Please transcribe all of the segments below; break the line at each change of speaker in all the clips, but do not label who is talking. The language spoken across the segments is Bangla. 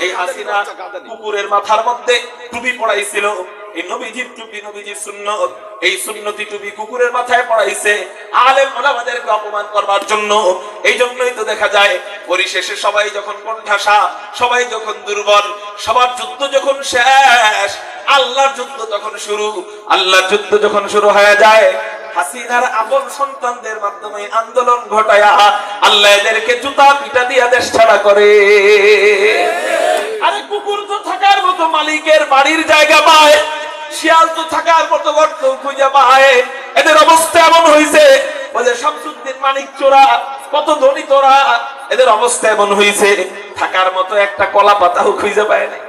এই হাসিনা কুকুরের মাথার মধ্যে টুপি পড়াইছিল, এই নবীজির টুপি, নবীজির সুন্নত, এই সুন্নতি টুপি কুকুরের মাথায় পড়াইছে আলেম ওলামাদেরকে অপমান করবার জন্য। এই জন্যই তো দেখা যায় পরিশেষে সবাই যখন কোণঠাসা, সবাই যখন দুর্বল, সবার যুদ্ধ যখন শেষ, আল্লাহর যুদ্ধ তখন শুরু। আল্লাহর যুদ্ধ যখন শুরু হয়ে যায়, হাসিনার আপন সন্তানদের মাধ্যমে আন্দোলন ঘটায়া আল্লাহ এদেরকে জুতা পিটা দিয়া দেশ ছাড়া করে। আরে কুকুর তো থাকার মতো মালিকের বাড়ির জায়গা পায়, শিয়াল তো থাকার মতো গর্ত খুঁজে পায়। এদের অবস্থা এমন হয়েছে, বলে শামসুদ্দিন মানিক চোরা কত ধনী তোরা, এদের অবস্থা এমন হয়েছে থাকার মতো একটা কলা পাতাও খুঁজে পায় নাই,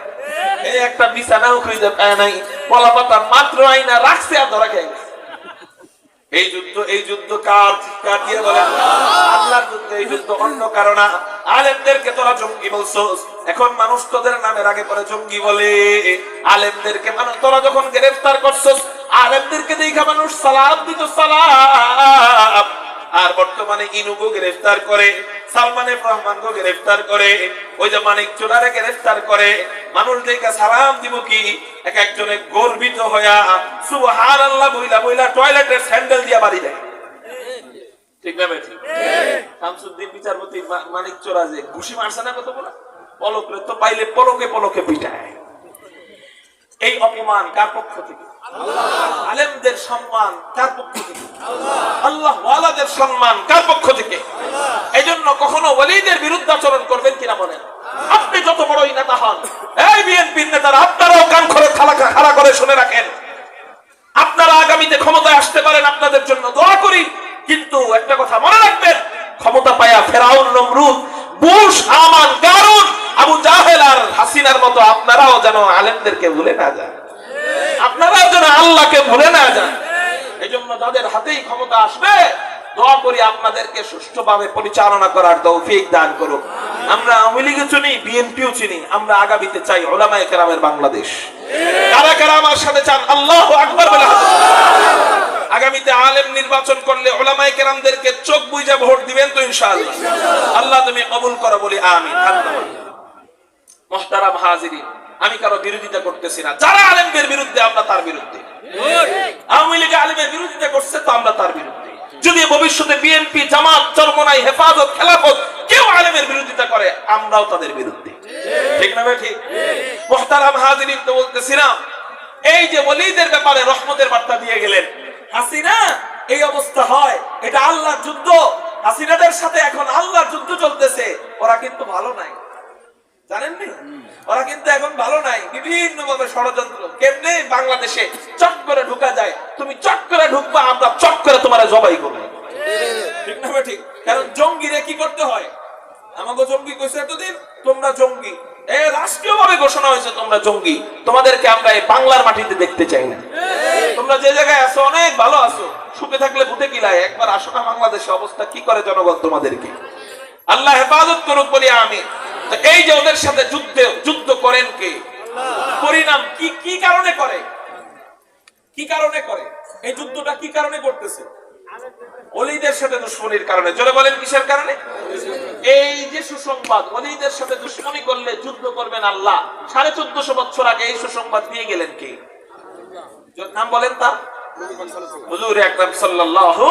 এই একটা বিছানাও খুঁজে পায় নাই, কলা পাতা মাত্র আইনা রাখছে আর ধরা খেয়ে গেছে। এই যুদ্ধ কার দিয়ে বলে? আল্লাহর যুদ্ধ। এই যুদ্ধ অন্য কারণ। আলেমদেরকে তোরা জঙ্গি বলছস, এখন মানুষ তোদের নামের আগে পরে জঙ্গি বলে। আলেমদেরকে তোরা যখন গ্রেফতার করছস, আলেমদেরকে দেখা মানুষ সালাম দিত, সালাম। আর বর্তমানে ইনুকে গ্রেফতার করে, সালমান এফ রহমানকে গ্রেফতার করে, ওই যে মানিক চোরারে গ্রেফতার করে, মানুষ দেখে সালাম দিব কি? এক একজনে গর্বিত হইয়া সুবহানাল্লাহ বইলা বইলা টয়লেটের স্যান্ডেল দিয়া বাড়ি দেয়। ঠিক না ভাই? শামসুদ্দিন বিচারপতি মানিক চোরা যে ঘুষি মারছে না কত বড়, পলকে তো পাইলে পলকে পলকে পিটায়। এই অপমান কার পক্ষ থেকে? আলেমদের সম্মান কার পক্ষ থেকে? আল্লাহ ওয়ালাদের সম্মান কার পক্ষ থেকে? এই জন্য কখনো ওয়ালিদের বিরুদ্ধে আচরণ করবেন কিনা বলেন? আপনি যত বড়ই নেতা হন, এই বিএনপির নেতারা আপনারাও কান করে খাড়া করে শুনে রাখেন, আপনারা আগামীতে ক্ষমতায় আসতে পারেন, আপনাদের জন্য দোয়া করি। কিন্তু একটা কথা মনে রাখবেন, ক্ষমতা পায়া ফেরাউন, নমরুদ, বুশ, হামান, কারুন, আবু জাহেল আর হাসিনার মতো আপনারাও যেন আলেমদেরকে ভুলে না যান, আপনারাও যেন আল্লাহকে ভুলে না যান। এই জন্য যাদের হাতেই ক্ষমতা আসবে, দোয়া করি আপনাদেরকে সুষ্ঠুভাবে পরিচালনা করার তৌফিক দান করুন। আমরা আওয়ামী লীগও চিনি, বিএনপিও চিনি, আমরা আগামীতে চাই উলামায়ে কেরামের বাংলাদেশ। কারা কারা আমার সাথে চান? আল্লাহু আকবার বলে আগামীতে আলেম নির্বাচন করলে উলামায়ে কেরামদেরকে চোখ বুজে ভোট দিবেন তো ইনশাআল্লাহ? আল্লাহ তুমি কবুল করো, বলি আমিন। মুহতারাম হাজিরিন, আমি কারো বিরোধিতা করতেছি না, যারা আলেমদের বিরুদ্ধে আমরা তার বিরুদ্ধে। আওয়ামী লীগ আলেমের বিরোধিতা করছে তো আমরা তার বিরুদ্ধে। যদি ভবিষ্যতে বিএনপি, জামাত, চরমনাই, হেফাজত, খেলাফত কেউ আলেমের বিরোধিতা করে, আমরাও তাদের বিরুদ্ধে। ঠিক না ভাই? ঠিক। মুহতারাম হাজিরিন, তো বলতেছিলাম এই যে ওয়ালিদের ব্যাপারে রহমতের বার্তা দিয়ে গেলেন। হাসিনা এই অবস্থা হয়, এটা আল্লাহর যুদ্ধ। হাসিনাদের সাথে এখন আল্লাহর যুদ্ধ চলতেছে। ওরা কিন্তু ভালো নাই, জানেননি? ওরা কিন্তু এখন ভালো নাই। বিভিন্ন ভাবে ষড়যন্ত্র, কেমনে বাংলাদেশে চট করে ঢুকা যায়, তুমি চট করে ঢুকবা, আমরা চট করে তোমার জবাই করবো। ঠিক না ঠিক? কারণ জঙ্গিরে কি করতে হয়? আমাকে জঙ্গি কইছে এতদিন, তোমরা জঙ্গি, রাষ্ট্রীয় ভাবে ঘোষণা হয়েছে তোমরা জঙ্গি, তোমাদেরকে আমরা এই বাংলার মাটিতে দেখতে চাই না। তোমরা যে জায়গায় আছো অনেক ভালো আছো, সুখে থাকলে ভূতে কিলায়, একবার আসো না বাংলাদেশে, অবস্থা কি করে জনগণ তোমাদেরকে। আল্লাহ হেফাজত করুক, বলি আমি। এই যে ওদের সাথে যুদ্ধ করেন কে? পরিণাম কি? কি কারণে করে? কি কারণে করে এই যুদ্ধটা? কি কারণে করতেছে? ওলিদের সাথে দুশ্মনির কারণে। জোরে বলেন, কিসের কারণে? এই যে সুসংবাদ, ওলিদের সাথে দুশ্মনি করলে যুদ্ধ করবেন আল্লাহ, 1450 বছর আগে এই সুসংবাদ দিয়ে গেলেন কে? নাম বলেন তার? হুজুর আকরাম সাল্লাল্লাহু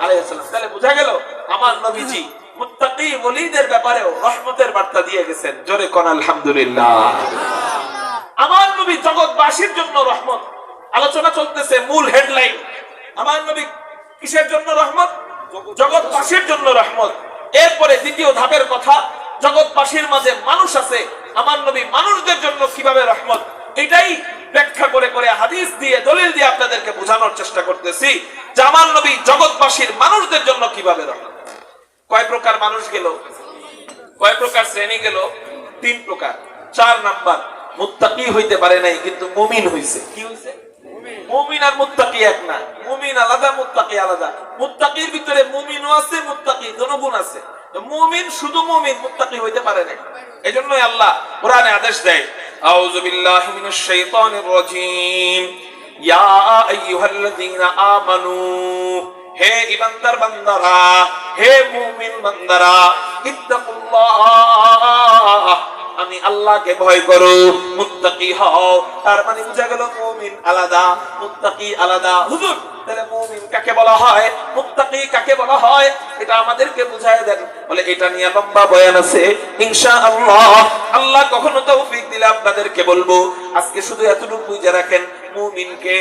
আলাইহি ওয়াসাল্লাম। তাহলে বোঝা গেল আমার নবীজি মুত্তাকি ওলিদের ব্যাপারেও রহমতের বার্তা দিয়ে গেছেন। জোরে কোন আলহামদুলিল্লাহ। আমার নবী জগৎবাসীর জন্য রহমত। আলোচনা চলতেছে, মূল হেডলাইন আমার নবী কিসের জন্য রহমত? জগৎবাসীর জন্য রহমত। এরপরে দ্বিতীয় ধাপের কথা, জগৎবাসীর মাঝে মানুষ আছে, আমার নবী মানুষদের জন্য কিভাবে রহমত, এটাই ব্যাখ্যা করে করে হাদিস দিয়ে, দলিল দিয়ে আপনাদেরকে বোঝানোর চেষ্টা করতেছি যে আমার নবী জগৎবাসীর মানুষদের জন্য কিভাবে রহমত। কয় প্রকার মানুষ গেল? কয় প্রকার শ্রেণী গেল? 3 প্রকার। 4 নাম্বার, মুত্তাকি হইতে পারে নাই কিন্তু মুমিন হইছে। কি হইছে? মুমিন আর মুত্তাকি এক না। মুমিন আলাদা, মুত্তাকি আলাদা। মুত্তাকির ভিতরে মুমিনও আছে, মুত্তাকি দুটো গুণ আছে। মুমিন শুধু মুমিন, মুত্তাকি হইতে পারে না। এজন্যই আল্লাহ কোরআনে আদেশ দেয়, আউযু বিল্লাহি মিনাশ শাইতানির রাজীম, ইয়া আইয়ুহাল্লাযীনা আমানু, হে ঈমানদার বান্দারা, হে মুমিন বান্দারা, ইত্তাকুল্লাহ, আমি আল্লাহকে ভয় করো, মুত্তাকি হও। তার মানে বোঝা গেল মুমিন আলাদা, মুত্তাকি আলাদা। হুজুর তাহলে মুমিন কাকে বলা হয়, মুত্তাকি কাকে বলা হয়, এটা আমাদেরকে বুঝায় দেন। বলে এটা নিয়ে লম্বা বয়ান আছে ইনশাআল্লাহ, আল্লাহ কখনো তৌফিক দিলে আপনাদেরকে বলবো। আজকে শুধু এতটুকু বুঝে রাখেন, মুমিনকে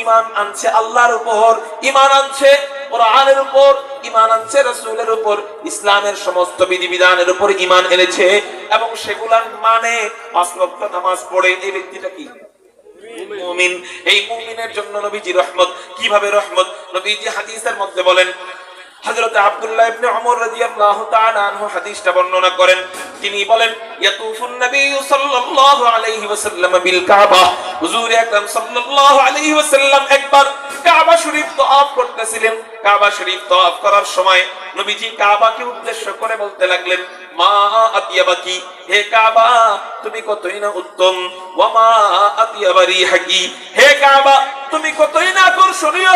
ঈমান আনছে আল্লাহর উপর, ঈমান আনছে কোরআনের উপর, ঈমান আনছে রাসূলের উপর, ইসলামের সমস্ত বিধিবিধানের উপর ঈমান এনেছে এবং সেগুলার মানে 5 ওয়াক্ত নামাজ পড়ে, এই ব্যক্তিটা কি মুমিন। এই মুমিনের জন্য নবীজি রহমত। কিভাবে রহমত? নবীজি হাদিসের মধ্যে বলেন, হযরত আব্দুল্লাহ ইবনে ওমর রাদিয়াল্লাহু তাআলা আনহু হাদিসটা বর্ণনা করেন। তিনি বলেন, ইয়াতুফুন নবী সাল্লাল্লাহু আলাইহি ওয়াসাল্লাম বিল কাবা। হুজুর আকরাম সাল্লাল্লাহু আলাইহি ওয়াসাল্লাম একবার কাবা শরীফ তওয়াফ করতেছিলেন। কাবা শরীফ তওয়াফ করার সময় নবীজি কাবাকে উদ্দেশ্য করে বলতে লাগলেন, মা আতিয়াবাকি, হে কাবা তুমি কতই না উত্তম, ওয়া মা আতিয়াবা রিহাকি, হে কাবা তুমি কতই না আকর্ষণীয়,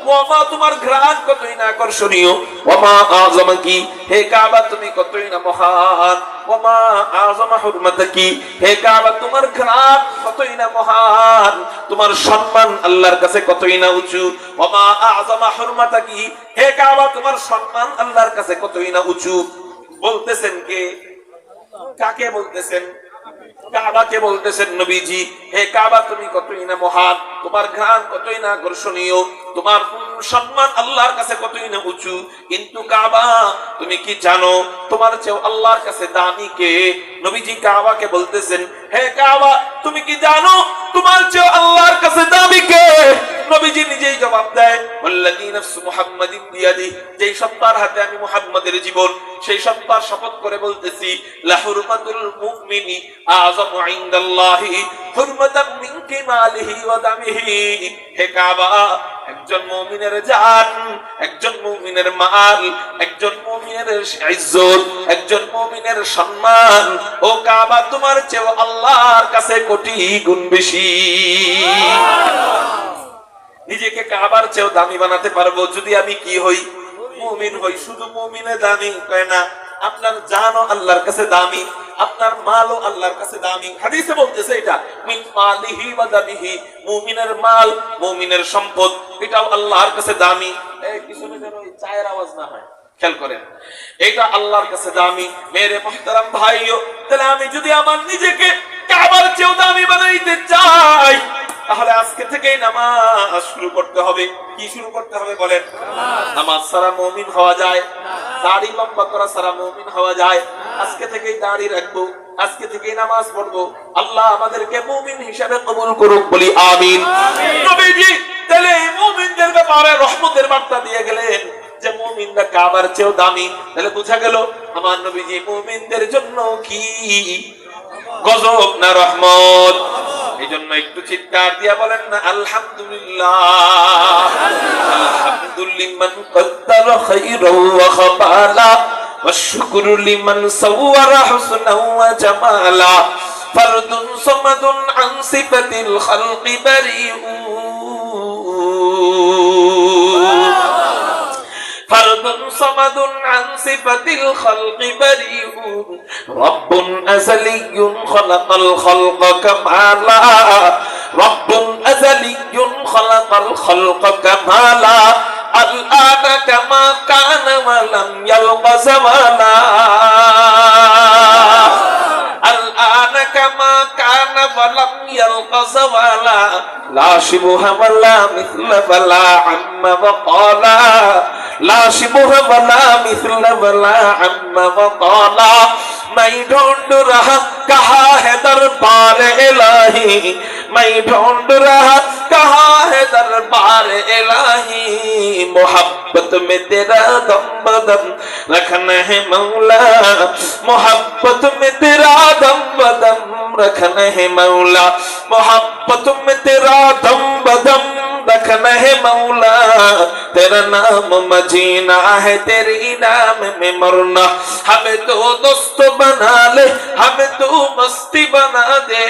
ওয়ামা তোমার ঘ্রাণ কতই না আকর্ষণীয়, ওয়ামা আযমাকি, হে কাবা তুমি কতই না মহান, ওয়ামা আযমা হুরমাতাকি, হে কাবা তোমার ঘ্রাণ কতই না মহান, তোমার সম্মান আল্লাহর কাছে কতই না উঁচু, ওয়ামা আযমা হুরমাতাকি, হে কাবা তোমার সম্মান আল্লাহর কাছে কতই না উঁচু। বলতেছেন কে? কাকে বলতেছেন? কাবাকে বলতেছেন নবীজি, হে কাবা তুমি কতই না মহান, তোমার ঘ্রাণ কতই না আকর্ষণীয়, তোমার সম্মান আল্লাহর কাছে কতই না উঁচু। কিন্তু কাবা তুমি কি জানো তোমার চেয়ে আল্লাহর কাছে দামি কে? নবীজি কাবাকে বলতেছেন, হে কাবা তুমি কি জানো তোমার চেয়ে আল্লাহর কাছে দামি কে? নবীজি নিজেই জবাব দেয়, ওয়াল্লাযী নাফসু মুহাম্মাদিন বিয়াদি, যেই সত্তার হাতে আমি মুহাম্মাদের জীবন, সেই সত্তার শপথ করে বলতেছি, লা হুরমাতুল মুমিনি আযামু ইনদাল্লাহি হুরমাতাম মিন কিমালিহি ওয়া দামিহি। হে কাবা একজন মুমিনের জান, একজন মুমিনের মাল, একজন মুমিনের ইজ্জত, একজন মুমিনের সম্মান, ও কাবা তোমার চেয়ে আল্লাহর কাছে কোটি গুণ বেশি। নিজেকে কাবার চেয়েও দামি বানাতে পারবো যদি আমি কি হই? মুমিন হই। শুধু মুমিনে দামি কয় না, আপনার জানও আল্লাহর কাছে দামি, আপনার মালও আল্লাহর কাছে দামি। হাদিসে বলতেছে এটা মিন মালিহি ওয়া দামিহি, মুমিনের মাল, মুমিনের সম্পদ এটাও আল্লাহর কাছে দামি। এই পিছনে যেন এই চায়ের আওয়াজ না হয়, খেয়াল করেন, এটা আল্লাহর কাছে দামি। মেরে মুহতারাম ভাইও, তাহলে আমি যদি আমার নিজেকে কাবার চেয়েও দামি বানাইতে চাই, তাহলে আজকে থেকেই নামাজ শুরু করতে হবে। কি শুরু করতে হবে বলেন? নামাজ ছাড়া মুমিন হওয়া যায়? দাড়ি লম্বা করা ছাড়া মুমিন হওয়া যায়? আজকে থেকেই দাড়ি রাখবো, আজকে থেকেই নামাজ পড়বো। আল্লাহ আমাদেরকে মুমিন হিসাবে কবুল করুক, বলি আমিন। নবীজি তাহলে মুমিনদের ব্যাপারে রহমতের বার্তা দিয়ে গেলেন যে মুমিনরা কাবার চেয়েও দামি। তাহলে বোঝা গেল আমার নবীজি মুমিনদের জন্য কি গজব না রহমত। এই জন্য একটু চিৎকার দিয়া বলেন না আলহামদুলিল্লাহ। আলহামদুলিল্লাহ কদ্দারা খায়রাও ওয়া খাবালা ওয়া শুকরু লিমান সাওয়ারা হুসনাও ওয়া জামালা ফারদুন সামাদুন আন সিফাতিল খালকি বারিউ ফারদুন সামাদুন আন সিফাতিল খালকি বারিউ রব্বুন আযালিয়্যুন খালাকাল খালকা কামালা রব্বুন আযালিয়্যুন খালাকাল খালকা কামালা আল আনা কামা কানা ওয়া লাম ইয়ালকা জামালা আল আনা কামা কানা ওয়া লাম ইয়ালকা জামালা লা শিবহা ওয়া লা মিছলা ওয়া লা আম্মা ওয়া ক্বালা লা শিবহা ওয়া লা মিছলা ওয়া লা আম্মা ওয়া ক্বালা मैं ढूंढ रहा कहाँ है दरबार इलाही मैं ढूंढ रहा कहाँ है दरबार इलाही मोहब्बत में तेरा दम बदम रखना है मौला मोहब्बत में तेरा दम बदम रखना है मौला मोहब्बत में तेरा दम बदम रखना है मौला तेरा नाम मजीना है तेरे नाम में मरना हमें तो दोस्त बना ले हमें तो मस्ती बना दे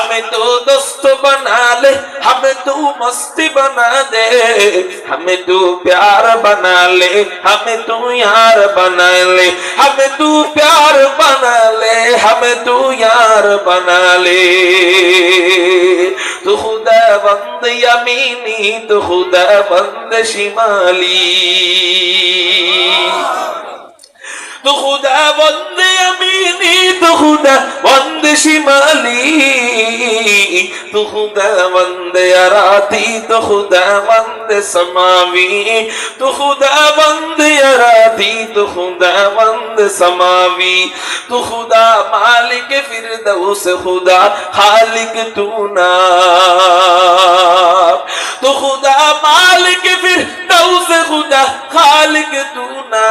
हमें तो दोस्त बना ले, हमें तू मस्ती बना दे, हमें तू प्यार बना ले, हमें तू यार बना ले, हमें तू प्यार बना ले, हमें तू यार बना ले। तू खुदा बंद यमीनी, तू खुदा बंद शिमाली, तू खुदा बंद यमीनी, तू खुदा बंद शिमाली, तू खुदा बंद अराती, तू खुदा बंद समावी, तू खुदा बंद अराती, तू खुदा बंद समावी, तू खुदा मालिक फिरदौस, खुदा खालिक तू ना, तू खुदा मालिक फिरदौस, खुदा खालिक तू ना।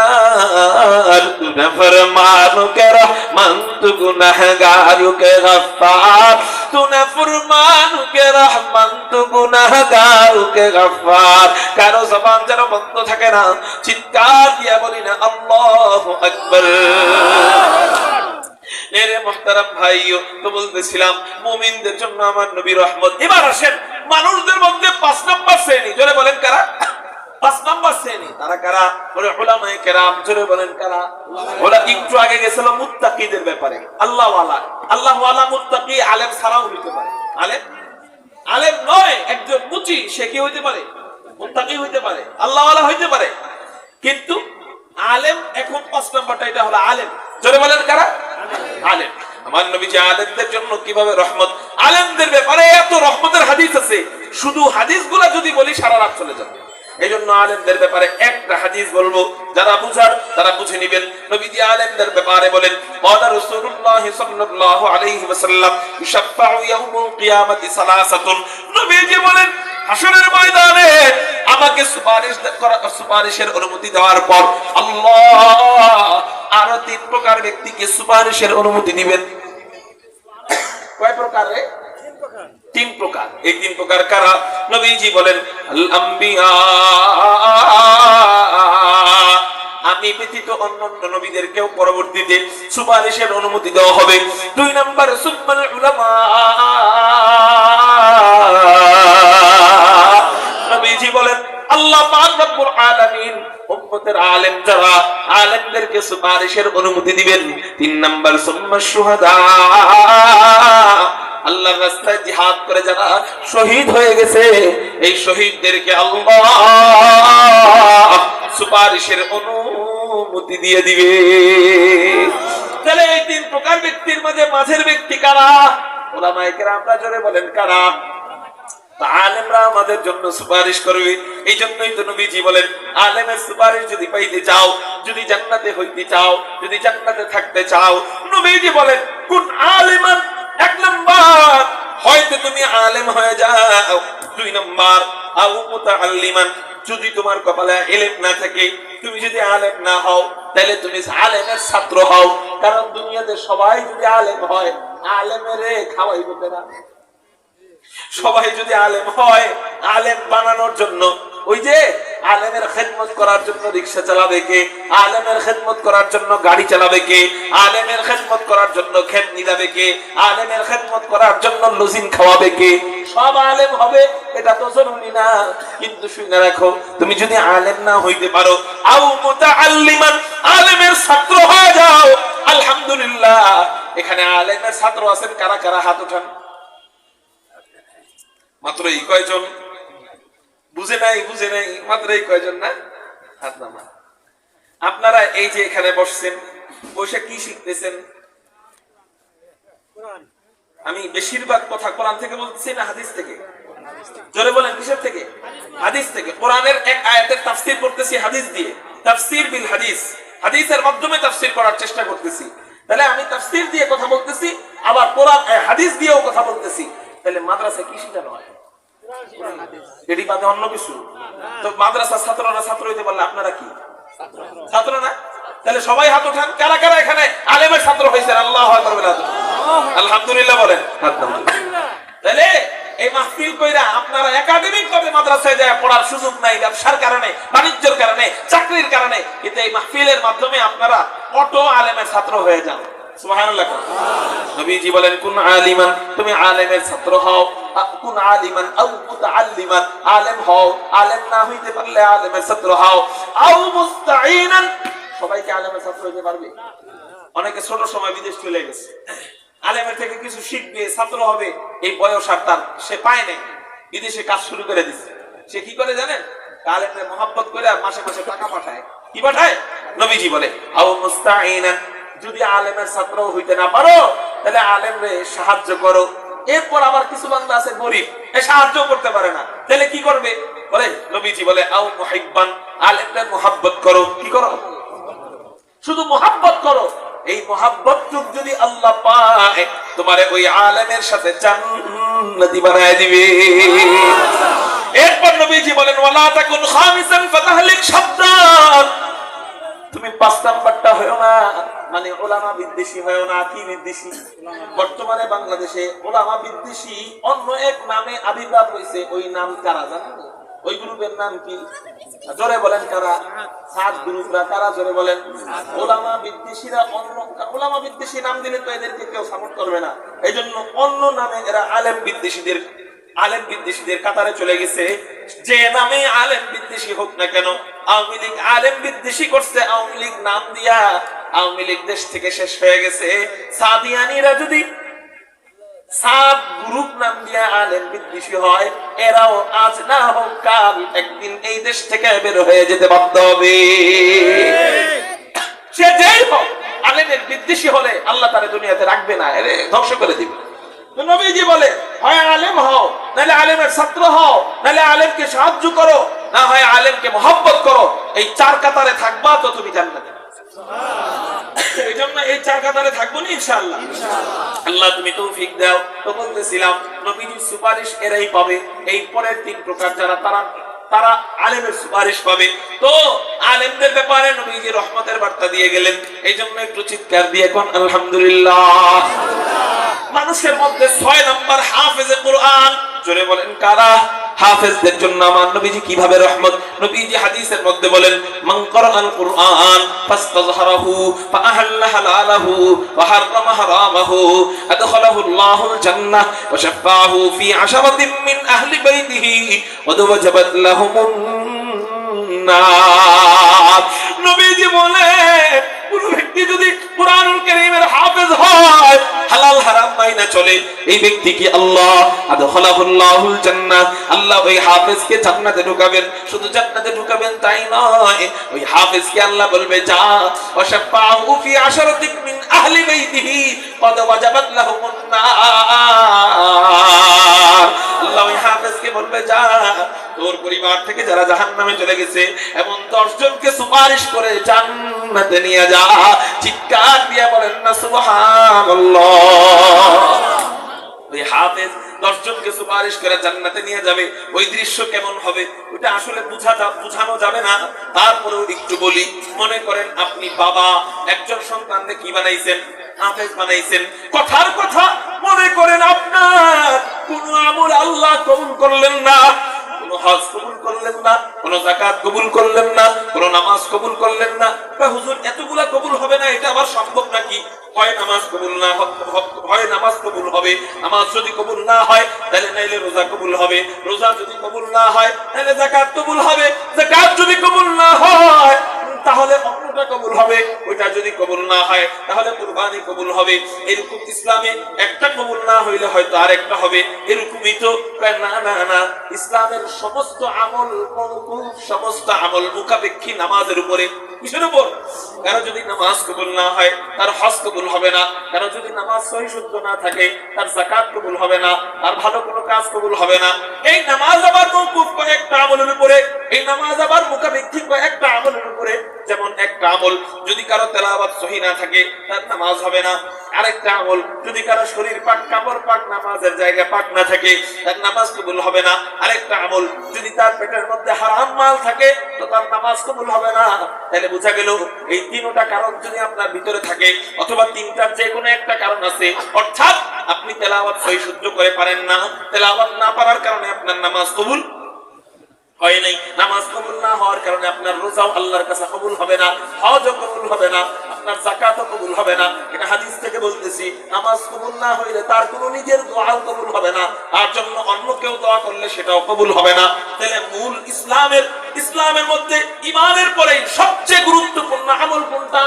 तू न फरमानो के रहमान, तू गुनहगारों के गफ्फार, तू न फरमानो के रहमान, तू गुनहगारों के गफ्फार। कारो जबान যেন বন্ধ থাকে না, চিৎকার দিয়ে বলি না আল্লাহু আকবার। এরে মুহতারাম ভাইও, তো বলতেছিলাম মুমিনদের জন্য আমার নবী রহমত। এবার আসেন মানুষদের মধ্যে 5 নম্বর শ্রেণী, জোরে বলেন কারা? 5 নম্বর শ্রেণী তারা কারা? বলে উলামায়ে কেরাম। জোরে বলেন কারা? ওরা একটু আগে গেছিল মুত্তাকিদের ব্যাপারে। আল্লাহ ওয়ালা, আল্লাহ ওয়ালা মুত্তাকি আলেম ছাড়াও হইতে পারে। আলেম নয়, একজন মুচি সে কি হইতে পারে? মুত্তাকি হইতে পারে, আল্লাহ ওয়ালা হইতে পারে। কিন্তু আলেম এখন 5 নম্বরটা, এটা হলো আলেম। জোরে বলেন কারা? আলেম। আমার নবীজি আলেমদের জন্য কিভাবে রহমত, আলেমদের ব্যাপারে এত রহমতের হাদিস আছে, শুধু হাদিসগুলো যদি বলি সারা রাত চলে যাবে। এইজন্য আলেমদের ব্যাপারে একটা হাদিস বলবো, যারা বুঝার তারা বুঝে নেবেন। নবীজি আলেমদের ব্যাপারে বলেন, ক্বালা রাসূলুল্লাহ সাল্লাল্লাহু আলাইহি ওয়াসাল্লাম ইশফাউ ইয়াউমুল কিয়ামাতি সালাসাতুন। নবীজি বলেন হাসরের ময়দানে আমাকে সুপারিশের অনুমতি দেওয়ার পর আল্লাহ আরো 3 প্রকার ব্যক্তিকে সুপারিশের অনুমতি দিবেন। কয় প্রকার রে? 3 প্রকার। এই 3 প্রকার কারা? নবীজি বলেন আল আম্বিয়া, আমি ব্যতীত অন্যান্য নবীদেরকেও পরবর্তীতে সুপারিশের অনুমতি দেওয়া হবে। 2 নাম্বার সুম্মাল উলামা, নবীজি বলেন আল্লাহ পাক রব্বুল আলামিন উম্মতের আলেম যারা, আলেমদেরকে সুপারিশের অনুমতি দিবেন। 3 নাম্বার সুম্মা শুহাদা, আল্লাহর রাস্তায় জিহাদ করে যারা শহীদ হয়ে গেছে, এই শহীদদেরকে আল্লাহ সুপারিশের অনুমতি দিয়ে দিবে। তাহলে এই 3 প্রকার ব্যক্তির মাঝের ব্যক্তি কারা? উলামায়ে কেরামরা জোরে বলেন কারা? আলেমরা আমাদের জন্য সুপারিশ করবে। এই জন্যই তো নবীজি বলেন আলেমের সুপারিশ যদি পাইতে চাও, যদি জান্নাতে হইতে চাও, যদি জান্নাতে থাকতে চাও, নবীজি বলেন কুন আলিমান। 1 নাম্বার হয়তো তুমি আলেম হয়ে যাও। 2 নাম্বার আও মুতাআল্লিমান, যদি তোমার কপালে ইলম না থাকে, তুমি যদি আলেম না হও, তাহলে তুমি আলেমের ছাত্র হও। কারণ দুনিয়াতে সবাই যদি আলেম হয়, আলেমেরে খাওয়াইবে না। সবাই যদি আলেম হয়, আলেম বানানোর জন্য, ওই যে আলেমের খেদমত করার জন্য রিকশা চালাবে কে? আলেমের খেদমত করার জন্য গাড়ি চালাবে কে? আলেমের খেদমত করার জন্য খেত নিলাবে কে? আলেমের খেদমত করার জন্য লজিম খাওয়াবে কে? সব আলেম হবে এটা তো জরুরি না। কিন্তু শুনে রাখো, তুমি যদি আলেম না হইতে পারো, আও মুতাআল্লিমান, আলেমের ছাত্র হয়ে যাও, আলহামদুলিল্লাহ। এখানে আলেমের ছাত্র আছেন কারা কারা? হাত উঠান। মাত্র এই কয়জন? বুঝে নাই মাত্র এই কয়জন না? হাত নামান। আপনারা এই যে এখানে বসছেন, বসে কি শিখতেছেন? আমি বেশিরভাগ কথা কোরআন থেকে বলতেছি না হাদিস থেকে? জোরে বলেন কিসের থেকে? হাদিস থেকে। কোরআনের এক আয়াতের তাফসীর করতেছি হাদিস দিয়ে। তাফসীর বিল হাদিস, হাদিসের মাধ্যমে তাফসীর করার চেষ্টা করতেছি। তাহলে আমি তাফসীর দিয়ে কথা বলতেছি, আবার কোরআন হাদিস দিয়েও কথা বলতেছি। তাহলে মাদ্রাসায় কি শেখানো হয়? এটি বাদে অন্য কিছু? তো মাদ্রাসার ছাত্ররা ছাত্র হইতে পারলে আপনারা কি ছাত্র না? তাহলে সবাই হাত উঠান। কারা কারা এখানে আলেমের ছাত্র হয়েছেন? আল্লাহু আকবার বলেন, আলহামদুলিল্লাহ বলেন। তাহলে এই মাহফিল কইরা আপনারা একাডেমিক ভাবে মাদ্রাসায় যায় পড়ার সুযোগ নাই, ব্যবসার কারণে, বাণিজ্যের কারণে, চাকরির কারণে। কিন্তু এই মাহফিলের মাধ্যমে আপনারা অটো আলেমের ছাত্র হয়ে যান। সুবহানাল্লাহ। নবীজি বলেন কুন আলিমান, তুমি আলেমের ছাত্র হও, কুন আলিমান আও মুতাআল্লিমান, আলেম হও, আলেম না হইতে পারলে আলেমের ছাত্র হও, আও মুস্তাঈনান, সবাইকে আলেমের ছাত্র হইতে পারবে? অনেকে ছোট সময় বিদেশ চলে গেছে, আলেমের থেকে কিছু শিখবে, ছাত্র হবে, এই বয়স আর তার সে পায় নাই, বিদেশে কাজ শুরু করে দিচ্ছে। সে কি করে জানেন? আলেমদের মহব্বত করে মাসে মাসে টাকা পাঠায়। কি পাঠায়? নবীজি বলে আও মুস্তাঈনান, যদি আলেমের ছাত্র হইতে না পারো তাহলে আলেমরে সাহায্য করো। এরপর আবার কিছু বান্দা আছে গরীব, এ সাহায্য করতে পারে না, তাহলে কি করবে? বলে নবীজি বলে আও মুহিব্বান, আলেমদের মহব্বত করো। কি করো? শুধু মহব্বত করো। এই মহব্বত যদি আল্লাহ পায়, তোমারে ওই আলেমের সাথে জান্নাতি বানায় দিবে। এরপর নবীজি বলেন ওয়ালা তাকুন খামিসান ফাতাহলিক শাদ্দান, তুমি 5 নাম্বারটা হয়ো না, মানে উলামা বিদ্বেষী হয়ো না। কি বিদ্বেষী? বর্তমানে বাংলাদেশে উলামা বিদ্বেষী অন্য এক নামে আবির্ভাব হয়েছে। ওই নাম কারা জানেন? ওই গ্রুপের নাম কি? জোরে বলেন কারা? সাত গ্রুপরা কারা? জোরে বলেন। উলামা বিদ্বেষীরা অন্য, উলামা বিদ্বেষী নাম দিলে তো এদেরকে কেউ সাপোর্ট করবে না, এই জন্য অন্য নামে এরা আলেম বিদ্বেষীদের কাতারে চলে গেছে। যে নামে আলেম বিদ্বেষী হোক না কেন, আওয়ামী লীগ আলেম বিদ্বেষী করছে, আওয়ামী লীগ নাম দিয়া আওয়ামী লীগ দেশ থেকে শেষ হয়ে গেছে। সাদিয়ানিরা যদি সাত গ্রুপ নাম দিয়া আলেম বিদ্বেষী হয়, এরাও আজ না হোক কাল একদিন এই দেশ থেকে বের হয়ে যেতে বাধ্য হবে। সে যেই হোক, আলেমের বিদ্বেষী হলে আল্লাহ তারে দুনিয়াতে রাখবে না, এরে ধ্বংস করে দিবে। নবীজি বলে হয় আলেম হও, নাহলে আলেমের ছাত্র হও, নাহলে আলেমকে সাহায্য করো, না হয় আলেমকে মহব্বত করো। এই 4 কাতারে থাকবা তো তুমি জান্নাতে। এই জন্য এই 4 কাতারে থাকবো না ইনশাআল্লাহ। আল্লাহ তুমি তৌফিক দাও। তো বলতেছিলাম নবীজির সুপারিশ এরাই পাবে। এই পরের 3 প্রকার যারা, তারা আলেমের সুপারিশ পাবে। তো আলেমদের ব্যাপারে নবীজি রহমতের বার্তা দিয়ে গেলেন। এই জন্য একটু চিৎকার দিয়ে কোন আলহামদুলিল্লাহ। মানুষের মধ্যে 6 নাম্বার হাফেজে কোরআন। জোরে বলেন কারা? হাফেজদের জন্য আমার নবীজি কিভাবে রহমত। নবীজি হাদিসের মধ্যে বলেন মান ক্বারাআল কুরআন ফাস্তাযহারাহু ফাআহাল্লা হালালাহু ওয়া হারামা হারামাহু আদখালাহু আল্লাহুল জান্নাহ ওয়া শাফাআহু ফি 10 মিন আহলি বাইতিহি ওয়া ওয়াজাবাত লাহুমুন নার। নবীজি বলেন কোন ব্যক্তি যদি কুরআনুল কারীমের হাফেজ হয়, হালাল হারাম মাইনা চলে, এই ব্যক্তি কি আল্লাহ আদখালাহুল্লাহুল জান্নাহ, আল্লাহ ওই হাফেজকে জান্নাতে ঢুকাবেন। শুধু জান্নাতে ঢুকাবেন তাই নয়, ওই হাফেজকে আল্লাহ বলবে যা ওয়াশাফাহু ফি 10 মিন আহলি বাইতিহি ক্বাদ ওয়াজাবাত লাহুমুন নার। আল্লাহ ওই হাফেজকে বলবে যা তোর পরিবার থেকে যারা জাহান্নামে চলে গেছে এমন 10 জনকে সুপারিশ করে জান্নাতে নিয়ে যা। চিৎকার দিয়ে বলেন না সুবহানাল্লাহ। ওই হাফেজ 10 জনকে সুপারিশ করে জান্নাতে নিয়ে যাবে। ওই দৃশ্য কেমন হবে ওটা আসলে বুঝানো যাবে না, তারপরেও একটু বলি। মনে করেন আপনি বাবা, একজন সন্তানকে কি বানাইছেন? হাফেজ বানাইছেন। কথার কথা, মনে করেন আপনার কোন আমল আল্লাহ কবুল করলেন না, কোন হজ কবুল করলেন না, কোন যাকাত কবুল করলেন না, কোন নামাজ কবুল করলেন না। হুজুর এতগুলা কবুল হবে না, এটা আবার সম্ভব নাকি? হয় নামাজ কবুল না হয় নামাজ কবুল হবে, নামাজ যদি কবুল না হয় তাহলে নাইলে রোজা কবুল হবে, রোজা যদি কবুল না হয় তাহলে যাকাত কবুল হবে, যাকাত যদি কবুল না হয় তাহলে অন্যটা কবুল হবে, ওইটা যদি কবুল না হয় তাহলে কুরবানি কবুল হবে। এরকম ইসলামে একটা কবুল না হইলে হয়তো আরেকটা হবে। এরকমই তো না না না, ইসলামের সমস্ত আমল মওকুফ, সমস্ত আমল মুখাপেক্ষী নামাজের উপরে। কিসের উপর? কারো যদি নামাজ কবুল না হয় তার হজ কবুল হবে না, কারো যদি নামাজ সহি শুদ্ধ না থাকে তার যাকাত কবুল হবে না, তার ভালো কোনো কাজ কবুল হবে না। এই নামাজ আবার মওকুফ কয়েকটা আমলের উপরে, এই নামাজ আবার মুখাপেক্ষী কয়েকটা আমলের উপরে। যেমন একটা আমল যদি কারো তেলাওয়াত সহি না থাকে তার নামাজ হবে না। আরেকটা আমল যদি কারো শরীর পাক, কাপড় পাক, নামাজের জায়গা পাক না থাকে তার নামাজ কবুল হবে না। আরেকটা আমল যদি তার পেটের মধ্যে হারাম মাল থাকে তো তার নামাজ কবুল হবে না। তাহলে বোঝা গেল এই 3টা কারণ যদি আপনার ভিতরে থাকে, অথবা 3টার যে কোনো একটা কারণ আছে, অর্থাৎ আপনি তেলাওয়াত সহি শুদ্ধ করে পারেন না, তেলাওয়াত না পারার কারণে আপনার নামাজ কবুল হয় নাই, নামাজ কবুল না হওয়ার কারণে আপনার রোজাও আল্লাহর কাছে কবুল হবে না, হজও কবুল হবে না, আপনার যাকাতও কবুল হবে না। এটা হাদিস থেকে বলতেছি, নামাজ কবুল না হইলে তার কোনো নিজের দোয়াও কবুল হবে না, তার জন্য অন্য কেউ দোয়া করলে সেটাও কবুল হবে না। তাহলে মূল ইসলামের মধ্যে ঈমানের পরে সবচেয়ে গুরুত্বপূর্ণ আমল কোনটা?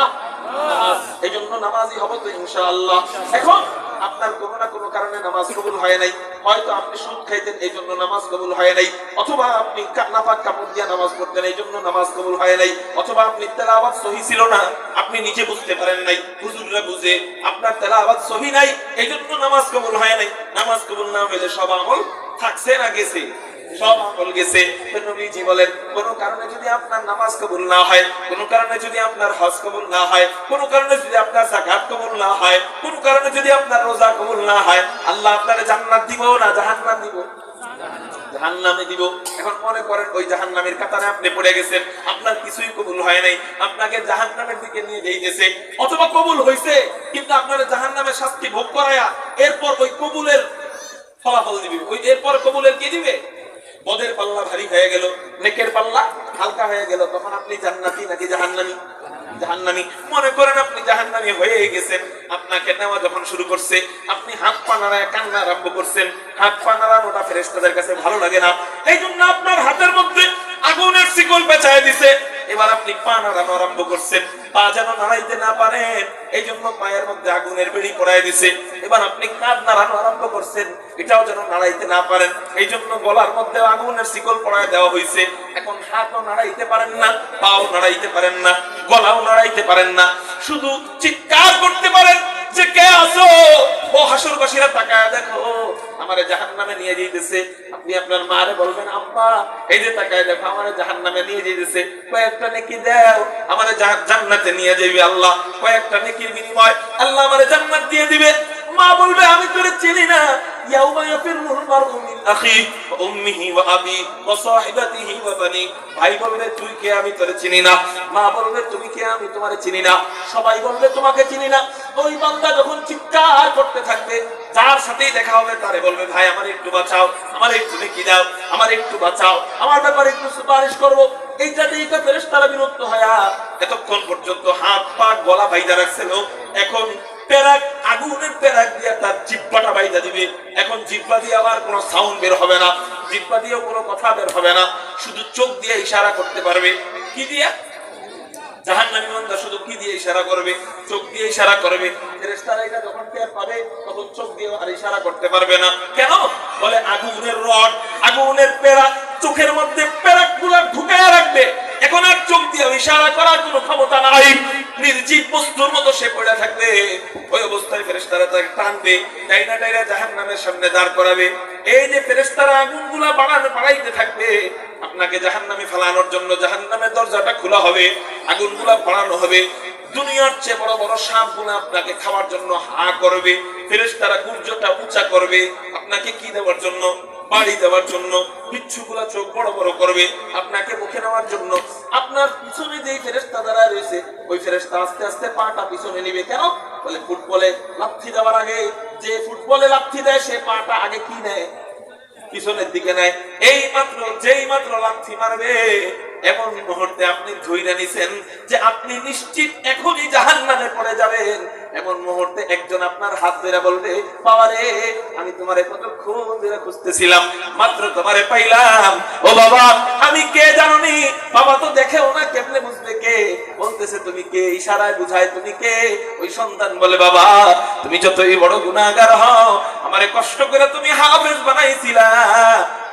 নামাজ। এই জন্য নামাজি হব তো ইনশাআল্লাহ। এখন আপনার কোনো না কোনো কারণে নামাজ কবুল হয় নাই, হয়তো আপনি সুদ খাইতেন এই জন্য নামাজ কবুল হয় নাই, অথবা আপনি নাপাক কাপড় দিয়ে নামাজ পড়তেন এই জন্য নামাজ কবুল হয় নাই, অথবা আপনি তেলাওয়াত সহি ছিল না, আপনি নিজে বুঝতে পারেন নাই, হুজুররা বুঝে আপনার তেলাওয়াত সহি নাই, এই জন্য নামাজ কবুল হয় নাই। নামাজ কবুল না হইলে সব আমল থাকছে না গেছে? সব আমল গেছে। নবীজি বলেন, কোন কারণে যদি আপনার নামাজ কবুল না হয়, কোন কারণে যদি আপনার হজ কবুল না হয়, কোন কারণে যদি আপনার যাকাত কবুল না হয়, কোন কারণে যদি আপনার রোজা কবুল না হয়, আল্লাহ আপনার জান্নাত দিব না জাহান্নাম দিব? জাহান্নামে দিব। এখন মনে করেন ওই জাহান্নামের কাতারে আপনি পড়ে গেছেন, আপনার কিছুই কবুল হয় নাই, আপনাকে জাহান্নামের দিকে নিয়ে যাইতেছে, অথবা কবুল হইছে কিন্তু আপনার জাহান্নামের শাস্তি ভোগ করায়া এরপর ওই কবুলের ফলাফল দিবে, ওই এরপর কবুলের কি দিবে? পদের পাল্লা ভারী হয়ে গেল, নেকের পাল্লা হালকা হয়ে গেল, তখন আপনি জান্নাতি নাকি জাহান্নামী? জাহান্নামী। মনে করেন আপনি জাহান্নামী হয়ে গেছেন, আপনাকে নেওয়া যখন শুরু করছে, আপনি হাত পা নাড়ায় কান্না আরম্ভ করছেন, হাত পা নাড়ানোটা ফেরেশতাদের কাছে ভালো লাগে না, এই জন্য আপনার হাতের মধ্যে আগুনের শিকল পেঁচায় দিছে। এবার আপনি পা নাড়ানো আরম্ভ করছেন, পা যেন নাড়াইতে না পারেন এই জন্য পায়ের মধ্যে আগুনের বেড়ি পড়ায় দিছে। এবার আপনি কাঁধ নাড়ানো আরম্ভ করছেন, এটাও যেন নাড়াইতে না পারেন এই জন্য গলার মধ্যে আগুনের শিকল পড়ায় দেওয়া হয়েছে। এখন হাতও নাড়াইতে পারেন না, পাও নাড়াইতে পারেন না, গলাও নাড়াইতে পারেন না, শুধু চিৎকার করতে পারেন যে কে আছো, ও হাসরবাসীরা তাকায় দেখো আমারে জাহান্নামে নিয়ে যাইতেছে। আপনি আপনার মারে বলবেন, আম্মা এই যে তাকায় দেখো আমারে জাহান্নামে নিয়ে যাইতেছে, কয়েকটা নেকি দাও আমারে জান্নাতে নিয়ে যাবে আল্লাহ, কয়েকটা নেকির বিনিময় আল্লাহ আমারে জান্নাত দিয়ে দিবে। মা বলবে, আমি তোরে চিনি না, ইয়াউমা ইয়াফিরুল মারউ মিন আখি ওয়া উম্মিহি ওয়া আবি ওয়া সাহিবাতিহি ওয়া বানি। ভাই বলবে, তুই কে? আমি তোরে চিনি না। মা বলবে, তুমি কে? আমি তোমারে চিনি না। সবাই বলবে, তোমাকে চিনি না। ওই বান্দা যখন চিৎকার করতে থাকবে, যার সাথেই দেখা হবে তারে বলবে, ভাই আমার একটু বাঁচাও, আমার একটু নেকি দাও, আমার একটু বাঁচাও, আমার ব্যাপারে একটু সুপারিশ করবো। এইটাতে ফেরেশতারা বিরক্ত হয়া এতক্ষণ পর্যন্ত হাত পা গলা বাইদা রাখছিল, এখন পেরাক আগুনের পেরাক দিয়ে তার জিহ্বাটা বাইদা দিবে। এখন জিহ্বা দিয়ে আবার কোনো সাউন্ড বের হবে না, জিহ্বা দিয়েও কোনো কথা বের হবে না, শুধু চোখ দিয়ে ইশারা করতে পারবে। কি দিয়ে? জাহান্নামী বান্দা শুধু কি দিয়ে ইশারা করবে? চোখ দিয়ে ইশারা করবে। ফেরেশতারা এটা যখন টের পাবে তখন চোখ দিয়ে আর ইশারা করতে পারবে না। কেন? বলে আগুনের রড, আগুনের পেরাক চোখের মধ্যে পেরাকগুলো ঢুকায়া রাখবে। এখন আর চোখ দিয়ে ইশারা করার কোনো ক্ষমতা নাই, নির্জীব বস্তুর মতো সে পড়ে থাকবে। ওই অবস্থায় ফেরেশতারা তাকে টানবে, ডাইনা ডাইনা জাহান্নামের সামনে দাঁড় করাবে। এই যে ফেরেশতারা আগুনগুলা বাড়াইতে থাকবে, আপনাকে জাহান্নামে ফেলানোর জন্য জাহান্নামের দরজাটা খোলা হবে, আগুনগুলা বাড়ানো হবে। দুনিয়ার চেয়ে বড় বড় সাপগুলো আপনাকে খাওয়ার জন্য হা করবে। ফেরেশতারা গুর্জটা উঁচা করবে আপনাকে কি দেওয়ার জন্য? বাড়ি দেওয়ার জন্য। বিচ্ছুগুলা চোখ বড় বড় করবে আপনাকে মুখে নেওয়ার জন্য। আপনার পিছনে যেই ফেরেশতা দাঁড়ায় রয়েছে, ওই ফেরেশতা আস্তে আস্তে পাটা পিছনে নিবে। কেন? বলে ফুটবলে লাথি দেওয়ার আগে যে ফুটবলে লাথি দেয় সে পাটা আগে কি নেয়? পিছনের দিকে নেয়। যেই মাত্র লাথি মারবে, এমন মুহূর্তে আপনি ধইরা নিছেন যে আপনি নিশ্চিত এখনই জাহান্নামে পড়ে যাবেন, এমন মুহূর্তে একজন আপনার হাত ধরে বলবে, বাবা রে আমি তোমারে কতক্ষণ ধরে খুঁজতেছিলাম, মাত্র তোমারে পাইলাম। ও বাবা আমি কে জানোনি? বাবা তো দেখেও না, কেমনে বুঝবে কে? বলতেছে তুমি কে, ইশারায় বুঝায় তুমি কে। ওই সন্তান বলে, বাবা তুমি যতই বড় গুনাহগার হও, আমারে কষ্ট করে তুমি হাফেজ বানাইছিলা,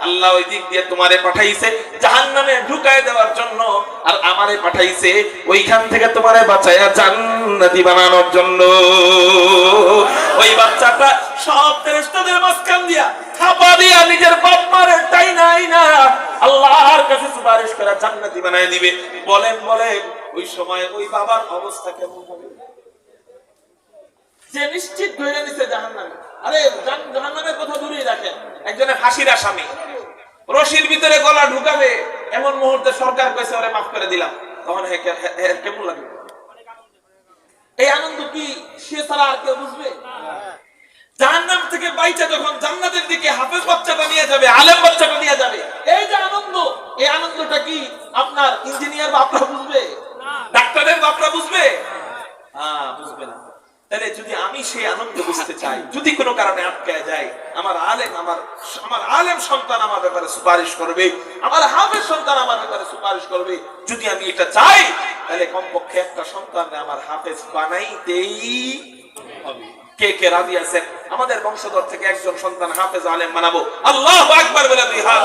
আল্লাহ ওই দিক দিয়ে তোমারে পাঠাইছে জাহান্নামে ঢুকায় দেওয়ার জন্য, আর আমারে পাঠাইছে ওইখান থেকে তোমারে বাঁচায়া জান্নাতি বানানোর জন্য। ওই বাচ্চাটা সব ফেরেশতাদের মাঝখান দিয়া থাপা দিয়া নিজের বাপ মারে টাইনা আল্লাহর কাছে সুপারিশ করে জান্নাতি বানায় দিবে। বলেন ওই সময় ওই বাবার অবস্থা কেমন হবে? যে নিশ্চিত ধরে নিছে জাহান্নামে। আরে জাহান্নামের কথা দূরেই রাখেন, একজনের ফাঁসির আসামি রশির ভিতরে গলা ঢুকাবে, এমন মুহূর্তে সরকার কইছে ওরে মাফ করে দিলাম, তখন কেমন লাগবে? এই আনন্দ কি সে ছাড়া আর কেউ বুঝবে? জাহান্নাম থেকে বাইচা যখন জান্নাতের দিকে হাফেজ বাচ্চাটা নিয়ে যাবে, আলেম বাচ্চাটা নিয়ে যাবে, এই যে আনন্দ, এই আনন্দটা কি আপনার ইঞ্জিনিয়ার বাপরা বুঝবে? ডাক্তারের বাপরা বুঝবে? বুঝবে না। তাহলে যদি আমি সেই আনন্দ বুঝতে চাই, যদি কোনো কারণে আটকায় যায়, আমার আলেম সন্তান আমার ব্যাপারে সুপারিশ করবে, আমার হাফেজ সন্তান আমার ব্যাপারে সুপারিশ করবে, যদি আমি এটা চাই, তাহলে কমপক্ষে একটা সন্তান আমার হাফেজ বানাইতেই হবে। কে কে রাজি আছেন আমাদের বংশধর থেকে একজন সন্তান হাফেজ আলেম বানাবো? আল্লাহু আকবার বলে দুই হাত।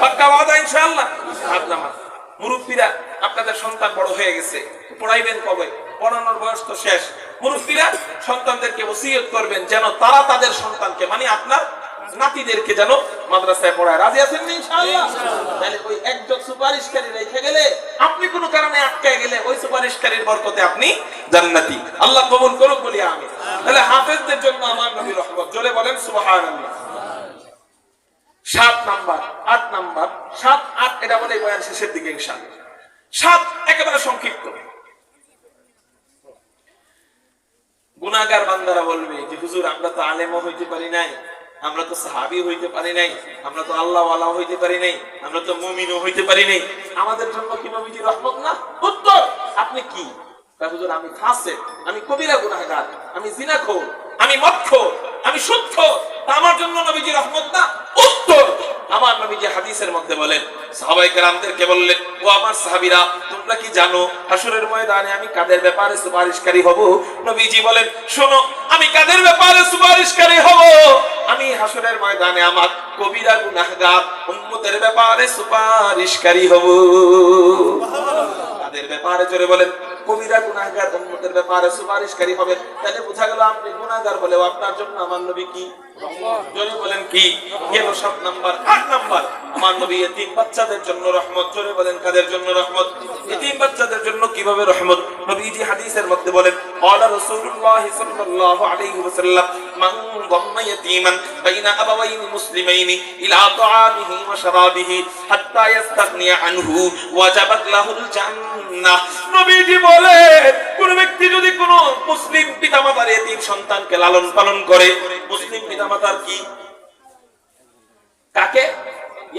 পাক্কা ওয়াদা ইনশাআল্লাহ। হাত নামান। মুরব্বিরা, আপনাদের সন্তান বড় হয়ে গেছে, পড়াইবেন কবে? পড়ানোর বয়স তো শেষ। মুরব্বিরা সন্তানদেরকে ওসিয়ত করবেন যেন তারা তাদের সন্তানকে, মানে আপনার নাতিদেরকে যেন মাদ্রাসায় পড়ায়। রাজি আছেন ইনশাআল্লাহ? তাহলে ওই একজন সুপারিশকারী রেখে গেলে, আপনি কোনো কারণে আটকায় গেলে, ওই সুপারিশকারীর বরকতে আপনি জান্নাতি। আল্লাহ কবুল করুক বলি আমিন। তাহলে হাফেজদের জন্য আমার নবী রহমত। জোরে বলেন সুবহানাল্লাহ। 7 নাম্বার, 8 নাম্বার, 7, 8 এটা বলে বয়ান শেষের দিকে ইনশাআল্লাহ। 7 একেবারে সংক্ষিপ্ত। গুনাহগার বান্দারা বলবে যে হুজুর আমরা তো আলেমও হইতে পারি নাই, আমরা তো সাহাবী হইতে পারি নাই, আমরা তো আল্লাহ ওয়ালা হইতে পারি নাই, আমরা তো মুমিনও হইতে পারি নাই, আমাদের জন্য কি নবীজি রহমত না? উত্তর, আপনি কি? হুজুর আমি ফাসিক, আমি কবিরা গুনাহগার, আমি জিনাখোর, আমি মদখোর, আমি সুদখোর, আমার জন্য নবীজি রহমত না? উত্তর, আমার নবীজি হাদিসের মধ্যে বলেন, সাহাবায়ে কেরামদেরকে বললেন, ও আমার সাহাবীরা, তোমরা কি জানো হাসরের ময়দানে আমি কাদের ব্যাপারে সুপারিশকারী হব? নবীজি বলেন, শোনো, আমি কাদের ব্যাপারে সুপারিশকারী হব? আমি হাসরের ময়দানে আমার কবিরা গুনাহগার উম্মতের ব্যাপারে সুপারিশকারী হব। কাদের ব্যাপারে? জোরে বলেন। কবিরা গুনাহগার উম্মতের ব্যাপারে সুপারিশকারী হবে। তাহলে বোঝা গেল আপনি গুনাহগার বলেও আপনার জন্য আমার নবী কি রহমত। জোরে বলেন কি? গেল 7 নাম্বার। 8 নাম্বার, আমার নবী এতিম বাচ্চাদের জন্য রহমত। জোরে বলেন কাদের জন্য রহমত? এতিম বাচ্চাদের জন্য কিভাবে রহমত? নবীজি হাদিসের মধ্যে বলেন, ক্বালা রাসূলুল্লাহ সাল্লাল্লাহু আলাইহি ওয়াসাল্লাম, মান দাম্মা ইয়াতীমান বাইনা আবাওয়াইনি মুসলিমাইনি ইলা তাআমিহি ওয়া শারাবিহি হাত্তা ইস্তাগনিয়া আনহু ওয়াজাবাত লাহুল জান্নাহ। নবীজি বলেন, কোন ব্যক্তি যদি কোন মুসলিম পিতামাতার এতিম সন্তানকে লালন পালন করে, মুসলিম পিতামাতার কি? কাকে?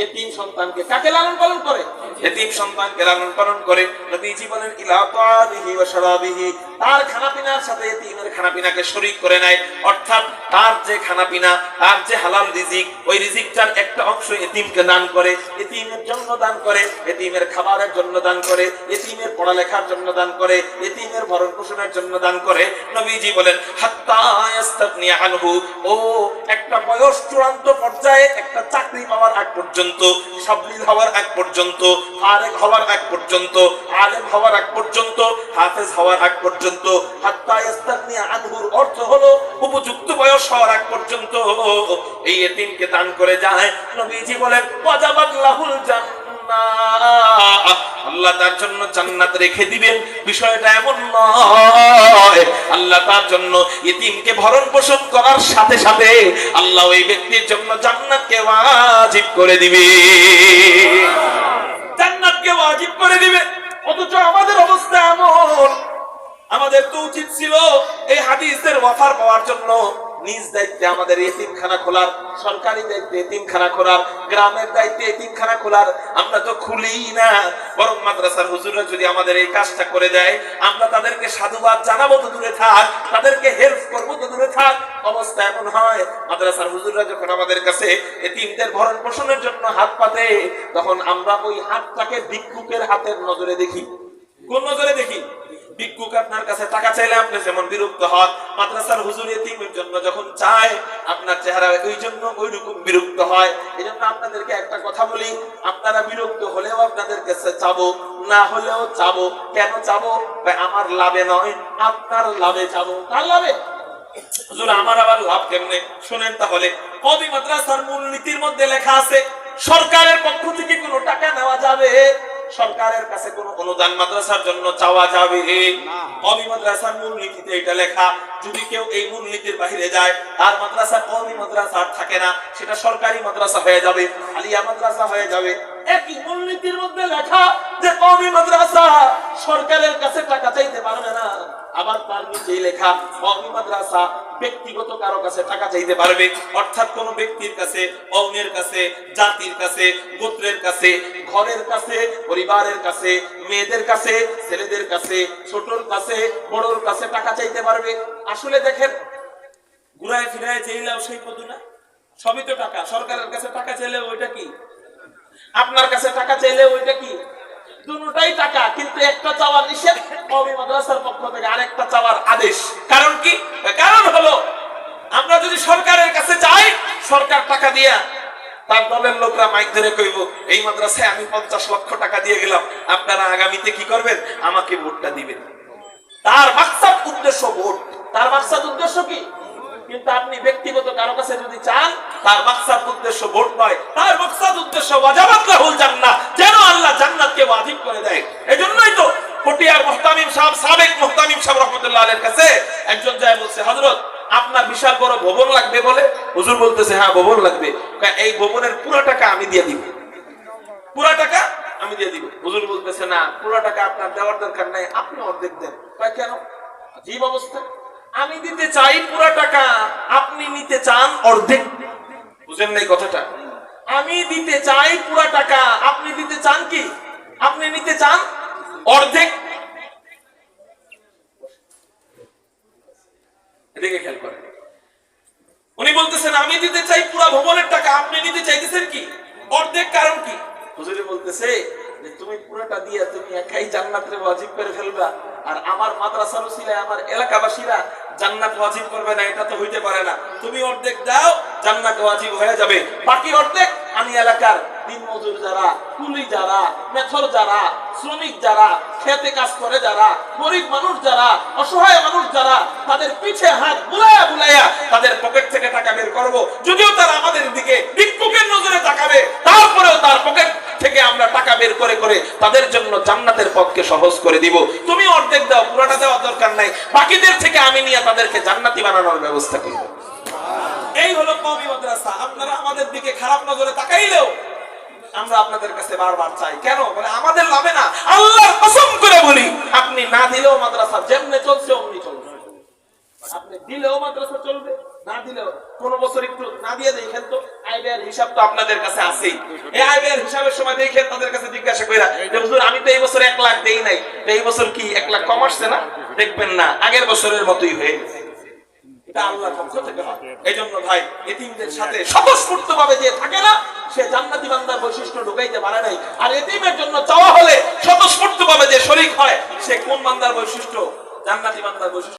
এতিম সন্তানকে। কাকে লালন পালন করে? এতিম সন্তানকে লালন পালন করে। নবীজি বলেন, ইলা তাআমিহি ওয়া শারাবিহি, তার খানাপিনার সাথে এতিমের খানাপিনাকে শরীক করে নেয়। অর্থাৎ তার যে খানাপিনা, তার যে হালাল রিজিক, ওই রিজিকটার একটা অংশ এতিমকে দান করে, এতিমের জন্য দান করে, এতিমের খাবারের জন্য দান করে, এতিমের পড়ালেখার জন্য দান করে, এতিমের ভরণ পোষণের জন্য দান করে। নবীজি বলেন, হাত্তা ইস্তাগনিয়া আনহু, ও একটা বয়স চূড়ান্ত পর্যায়ে, একটা চাকরি পাওয়ার আগ পর্যন্ত, সাবলীল হওয়ার আগ পর্যন্ত, ফারেগ হওয়ার আগ পর্যন্ত, আলেম হওয়ার আগ পর্যন্ত, হাফেজ হওয়ার আগ পর্যন্ত, হাত্তা ইস্তাগনিয়া আনহুর অর্থ হলো উপযুক্ত বয়স হওয়ার আগ পর্যন্ত এই এতিমকে দান করে যায়। নবীজি বলেন, ওয়াজাবাত লাহুল জান্নাহ, আল্লাহ তার জন্য জান্নাত রেখে দিবেন। বিষয়টা এমন নয়, আল্লাহ তার জন্য এতিমকে ভরণ পোষণ করার সাথে সাথে আল্লাহ ওই ব্যক্তির জন্য জান্নাতকে ওয়াজিব করে দিবে। জান্নাতকে ওয়াজিব করে দিবে। অথচ আমাদের অবস্থা এমন, আমাদের তো উচিত ছিল এই হাদিসের ওয়াফার পাওয়ার জন্য নিজ দায়িত্বে আমাদের এতিমখানা খোলার, সরকারি দায়িত্বে এতিমখানা খোলার, গ্রামের দায়িত্বে এতিমখানা খোলার। আমরা তো খুলি না, বরং মাদ্রাসার হুজুররা যদি আমাদের এই কাজটা করে দেয়, আমরা তাদেরকে সাধুবাদ জানাবো তো দূরে থাক, তাদেরকে হেল্প করবো তো দূরে থাক। অবস্থা এমন হয়, মাদ্রাসার হুজুররা যখন আমাদের কাছে এতিমদের ভরণ পোষণের জন্য হাত পাতে, তখন আমরা ওই হাতটাকে ভিক্ষুকের হাতের নজরে দেখি। কোন নজরে দেখি? ভিক্ষুক আপনার কাছে টাকা চাইলে আপনি যেমন বিরক্ত হন, মাদ্রাসার হুজুর এতিমের জন্য যখন চায়, আপনার চেহারা ওই জন্য ওই রকম বিরক্ত হয়। এজন্য আপনাদেরকে একটা কথা বলি, আপনারা বিরক্ত হলেও আপনাদের কাছে চাবো, না হলেও চাবো। কেন চাবো? আমার লাভে নয়, আপনার লাভে চাবো। কার লাভে? হুজুর আমার আবার লাভ কেমনে? শুনেন তাহলে। কবি মাদ্রাসার মূলনীতির মধ্যে লেখা আছে, সরকারের পক্ষ থেকে কোনো টাকা নেওয়া যাবে, সরকারের কাছে কোনো অনুদান মাদ্রাসার জন্য চাওয়া যাবে না। কওমি মাদ্রাসার মূলনীতিতে এটা লেখা। যদি কেউ এই মূলনীতির বাইরে যায়, তার মাদ্রাসা কওমি মাদ্রাসা আর থাকে না, সেটা সরকারি মাদ্রাসা হয়ে যাবে, আলিয়া মাদ্রাসা হয়ে যাবে। একই মূলনীতির মধ্যে লেখা যে কওমি মাদ্রাসা সরকারের কাছে টাকা চাইতে পারবে না, আবার তার নিচেই লেখা কওমি মাদ্রাসা ব্যক্তিগত কারো কাছে টাকা চাইতে পারবে। অর্থাৎ কোন ব্যক্তির কাছে, কওমের কাছে, জাতির কাছে, গোত্রের কাছে, ঘরের কাছে, পরিবারের কাছে, মেয়েদের কাছে, ছেলেদের কাছে, ছোটর কাছে, বড়র কাছে টাকা চাইতে পারবে। আসলে দেখেন, ঘুরায় ফিরায় চাইলেও সেই পদু না, সবই তো টাকা। সরকারের কাছে টাকা চাইলে ওইটা কি, আপনার কাছে টাকা চাইলে ওইটা কি, দুটোটাই টাকা। কিন্তু একটা চাওয়ার নিষেধ কওমি মাদ্রাসার পক্ষ থেকে, আরেকটা চাওয়ার আদেশ। কারণ কি? কারণ হলো আমরা যদি সরকারের কাছে চাই, সরকার টাকা দিয়া তার দলের লোকরা মাইক ধরে কইব, এই মাদ্রাসায় আমি 50 লক্ষ টাকা দিয়ে গেলাম, আপনারা আগামীতে কি করবেন, আমাকে ভোটটা দিবেন। তার মাকসাদ উদ্দেশ্য ভোট, তার মাকসাদ উদ্দেশ্য কি? কিন্তু আপনি ব্যক্তিগত কারো কাছে যদি চান, তার মাকসাদ উদ্দেশ্য ভোট নয়, তার মাকসাদ উদ্দেশ্য ওয়াজাবাত লাহুল জান্নাহ, যেন আল্লাহ জান্নাতকে ওয়াজিব করে দেয়। এজন্যই তো পটিয়ার মুহতামিম সাহেব, সাবেক মুহতামিম সাহেব রাহমাতুল্লাহ আলাইহির কাছে একজন যায় বলছে, হযরত আপনার বিশাল বড় ভবন লাগবে বলে। হুজুর বলতেছে, হ্যাঁ ভবন লাগবে। এই ভবনের পুরো টাকা আমি দিয়ে দিব, পুরো টাকা আমি দিয়ে দিব। হুজুর বলতেছে, না পুরো টাকা আপনার দেওয়ার দরকার নাই, আপনি অর্ধেক দেন। কয় কেন? আজীব অবস্থা, আমি দিতে চাই পুরো টাকা, আপনি নিতে চান অর্ধেক। বুঝেন নাই কথাটা? আমি দিতে চাই পুরো টাকা, আপনি দিতে চান কি, আপনি নিতে চান অর্ধেক। এদিকে খেয়াল করেন, উনি বলতেছেন আমি দিতে চাই পুরো ভবনের টাকা, আপনি নিতে চাইতেছেন কি অর্ধেক। কারণ কি? হুজুরে বলতেছে যে তুমি পুরোটা দিয়ে তুমি একাই জান্নাতে ওয়াজিব করে ফেলবা, আর আমার মাদ্রাসার উসিলায় আমার এলাকাবাসীরা জান্নাত ওয়াজিব করবে না, এটা তো হইতে পারে না। তুমি অর্ধেক দাও, জান্নাত ওয়াজিব হয়ে যাবে, বাকি অর্ধেক আমি এলাকার দিনমজুর যারা, কুলি যারা, মেথর যারা, শ্রমিক যারা, খেতে কাজ করে যারা, গরিব মানুষ যারা, অসহায় মানুষ যারা, তাদের পিছে হাত বুলায়া বুলায়া তাদের পকেট থেকে টাকা বের করব। যদিও তারা আমাদের দিকে ভিক্ষুকের নজরে তাকাবে, তারপরেও তার পকেট থেকে আমরা টাকা বের করে করে তাদের জন্য জান্নাতের পথকে সহজ করে দিব। তুমি অর্ধেক দাও, পুরোটা দেওয়ার দরকার নাই, বাকিদের থেকে আমি নিয়ে তাদেরকে জান্নাতি বানানোর ব্যবস্থা করব। এই হলো কওমি মাদ্রাসা। আপনারা আমাদের দিকে খারাপ নজরে তাকাইলেও আমরা আপনাদের কাছে বারবার চাই। কেন? বলে আমাদের লাভে না। আল্লাহর কসম করে বলি, আপনি না দিলেও মাদ্রাসা যেমনে চলছে অমনি চলবে। আপনি দিলেও মাদ্রাসা চলবে, না দিলেও। কোন বছর একটু না দিয়ে দেখেন তো, আয় ব্যয়ের হিসাব তো আপনাদের কাছে আছেই। এই আয় ব্যয়ের হিসাবের সময় দেখেন, তাদের কাছে জিজ্ঞাসা কইরা যে হুজুর আমি তো এই বছর 1 লাখ দেই নাই, তো এই বছর কি 1 লাখ কম আসছে না? দেখবেন না, আগের বছরের মতোই হয়ে গেছে। এটা আল্লাহর পক্ষ থেকে হয়। এইজন্য ভাই, এতিমদের সাথে স্বতঃস্ফূর্তভাবে যে থাকে না, সে জান্নাতি বান্দার বৈশিষ্ট্য ঢুকাইতে পারে নাই। আর এতিমের জন্য চাওয়া হলে স্বতঃস্ফূর্তভাবে যে শরীক হয়, সে কোন বান্দার বৈশিষ্ট্য? জান্নাতি বান্দার বৈশিষ্ট্য।